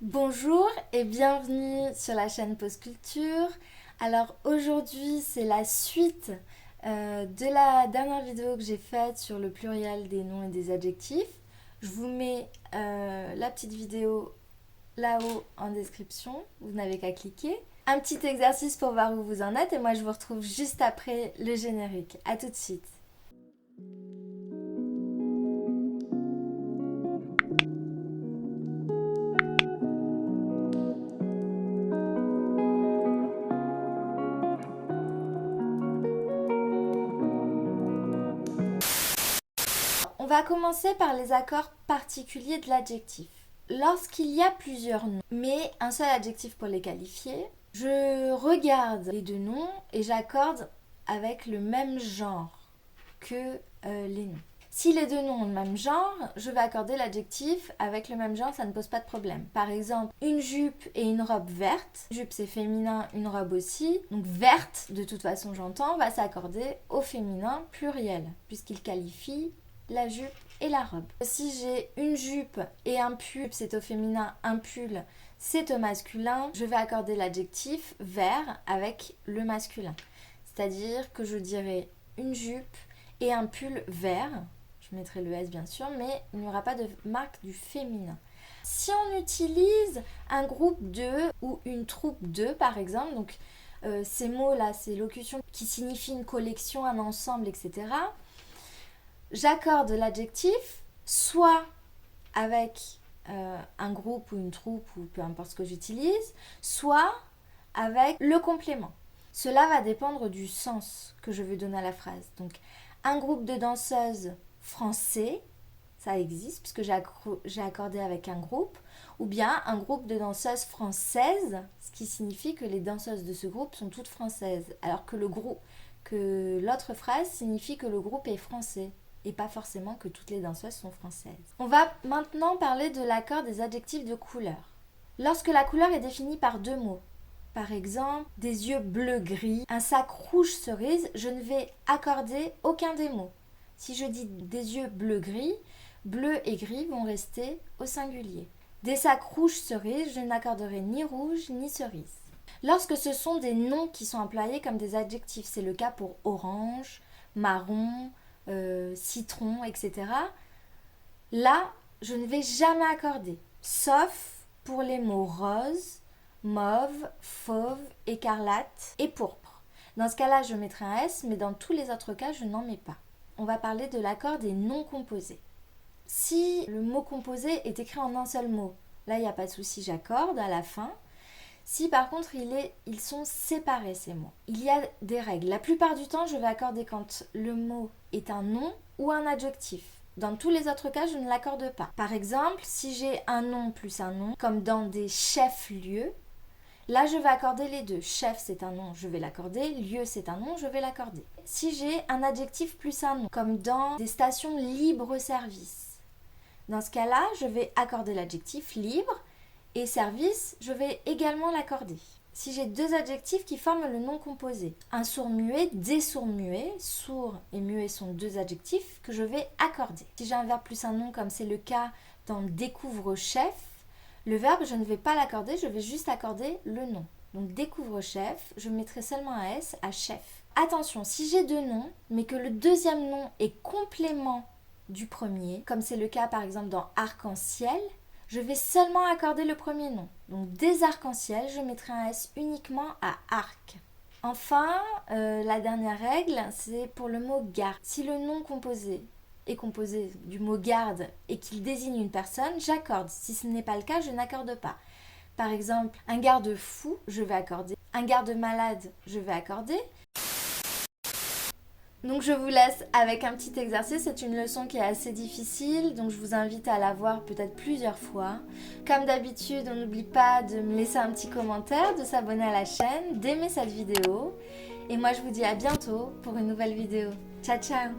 Bonjour et bienvenue sur la chaîne Pause Culture. Alors aujourd'hui c'est la suite de la dernière vidéo que j'ai faite sur le pluriel des noms et des adjectifs. Je vous mets la petite vidéo là-haut en description, vous n'avez qu'à cliquer. Un petit exercice pour voir où vous en êtes et moi je vous retrouve juste après le générique. A tout de suite. On va commencer par les accords particuliers de l'adjectif. Lorsqu'il y a plusieurs noms, mais un seul adjectif pour les qualifier, je regarde les deux noms et j'accorde avec le même genre que les noms. Si les deux noms ont le même genre, je vais accorder l'adjectif avec le même genre, ça ne pose pas de problème. Par exemple, une jupe et une robe verte. Une jupe c'est féminin, une robe aussi. Donc verte, de toute façon j'entends, va s'accorder au féminin pluriel, puisqu'il qualifie la jupe et la robe. Si j'ai une jupe et un pull, c'est au féminin, un pull, c'est au masculin, je vais accorder l'adjectif vert avec le masculin. C'est-à-dire que je dirai une jupe et un pull vert, je mettrai le S bien sûr, mais il n'y aura pas de marque du féminin. Si on utilise un groupe de ou une troupe de par exemple, donc ces mots-là, ces locutions qui signifient une collection, un ensemble, etc., j'accorde l'adjectif soit avec un groupe ou une troupe ou peu importe ce que j'utilise, soit avec le complément. Cela va dépendre du sens que je veux donner à la phrase. Donc, un groupe de danseuses français, ça existe puisque j'ai accordé avec un groupe, ou bien un groupe de danseuses françaises, ce qui signifie que les danseuses de ce groupe sont toutes françaises, alors que l'autre phrase signifie que le groupe est français et pas forcément que toutes les danseuses sont françaises. On va maintenant parler de l'accord des adjectifs de couleur. Lorsque la couleur est définie par deux mots, par exemple, des yeux bleu-gris, un sac rouge cerise, je ne vais accorder aucun des mots. Si je dis des yeux bleu-gris, bleu et gris vont rester au singulier. Des sacs rouges cerise, je n'accorderai ni rouge ni cerise. Lorsque ce sont des noms qui sont employés comme des adjectifs, c'est le cas pour orange, marron, citron, etc. Là, je ne vais jamais accorder, sauf pour les mots rose, mauve, fauve, écarlate et pourpre. Dans ce cas-là, je mettrai un S, mais dans tous les autres cas, je n'en mets pas. On va parler de l'accord des noms composés. Si le mot composé est écrit en un seul mot, là, il n'y a pas de souci, j'accorde à la fin. Si par contre ils sont séparés ces mots, il y a des règles. La plupart du temps, je vais accorder quand le mot est un nom ou un adjectif. Dans tous les autres cas, je ne l'accorde pas. Par exemple, si j'ai un nom plus un nom, comme dans des chefs-lieux, là je vais accorder les deux. Chef c'est un nom, je vais l'accorder. Lieu c'est un nom, je vais l'accorder. Si j'ai un adjectif plus un nom, comme dans des stations libre-service, dans ce cas-là, je vais accorder l'adjectif libre. Et service, je vais également l'accorder. Si j'ai deux adjectifs qui forment le nom composé, un sourd-muet, des sourds-muets, sourd et muet sont deux adjectifs que je vais accorder. Si j'ai un verbe plus un nom, comme c'est le cas dans découvre-chef, le verbe, je ne vais pas l'accorder, je vais juste accorder le nom. Donc découvre-chef, je mettrai seulement un S à chef. Attention, si j'ai deux noms, mais que le deuxième nom est complément du premier, comme c'est le cas par exemple dans arc-en-ciel, je vais seulement accorder le premier nom. Donc des arcs-en-ciel, je mettrai un S uniquement à arc. Enfin, la dernière règle, c'est pour le mot garde. Si le nom composé est composé du mot garde et qu'il désigne une personne, j'accorde. Si ce n'est pas le cas, je n'accorde pas. Par exemple, un garde-fou, je vais accorder. Un garde-malade, je vais accorder. Donc je vous laisse avec un petit exercice, c'est une leçon qui est assez difficile, donc je vous invite à la voir peut-être plusieurs fois. Comme d'habitude, on n'oublie pas de me laisser un petit commentaire, de s'abonner à la chaîne, d'aimer cette vidéo. Et moi je vous dis à bientôt pour une nouvelle vidéo. Ciao ciao!